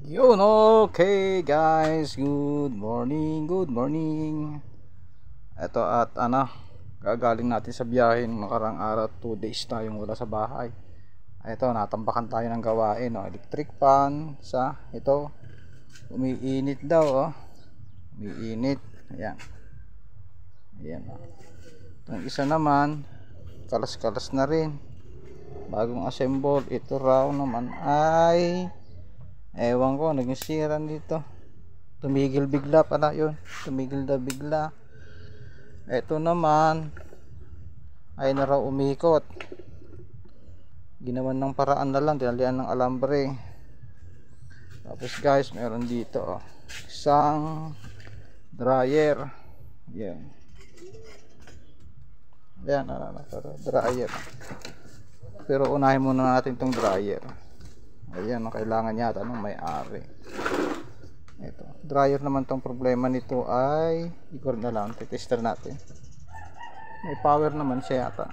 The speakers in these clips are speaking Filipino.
Yun, okay guys, good morning, good morning. Ito at gagaling natin sa biyahe ng nakarang araw, 2 days tayong wala sa bahay. Ito, natambakan tayo ng gawain, electric fan sa ito. Umiinit daw, umiinit. Ayan. Ayan, Itong isa naman, kalas-kalas na rin. Bagong assemble, ito raw naman ay ewan ko, naging sira dito. Tumigil bigla pala yun. Tumigil na bigla. Ito naman ay na raw umikot. Ginawan ng paraan na lang, tinalian ng alambre. Tapos guys, meron dito isang dryer. Yan. Yan, dryer. Pero unahin muna natin tong dryer. Ayan, ang kailangan yata ng may-ari. Ito, dryer naman tong problema nito ay ikor na lang, titester natin. May power naman siya yata.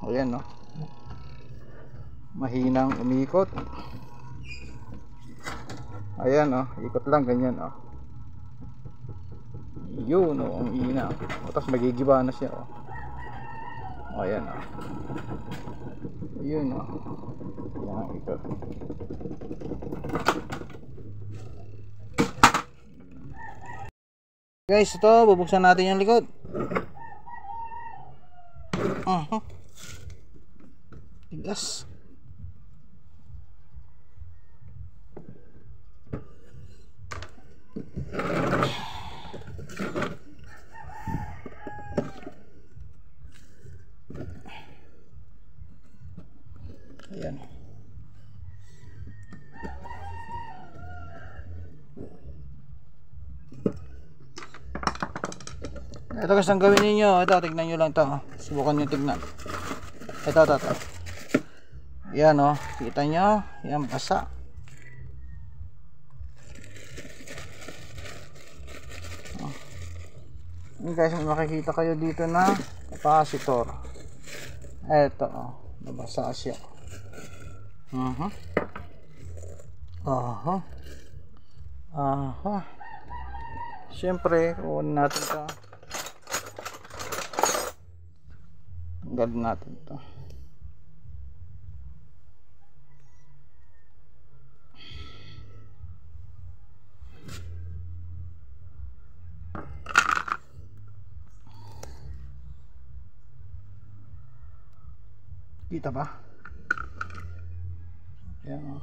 Ayan, mahinang umikot. Ayan, ikot lang ganyan, Yun, ang ina. Tapos magigiba na siya, Ayan, Ayun, Yan, ikot. Guys, ito, bubuksan natin yung likod. Tigas. Ayan. Ito guys, ang gawin ninyo, ito, tignan nyo lang ito. Subukan nyo tignan. Ito. Yan, kita nyo, yan, basa. Yan guys, makikita kayo dito na capacitor. Ito, nabasa siya. Siyempre, kunin natin ito. Tanggalin natin ito. Kita ba? Yan,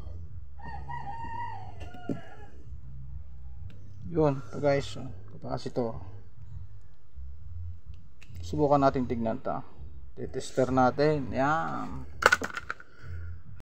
yun, ito guys, capacitor. Subukan natin tignan ito. Titester natin. Yan.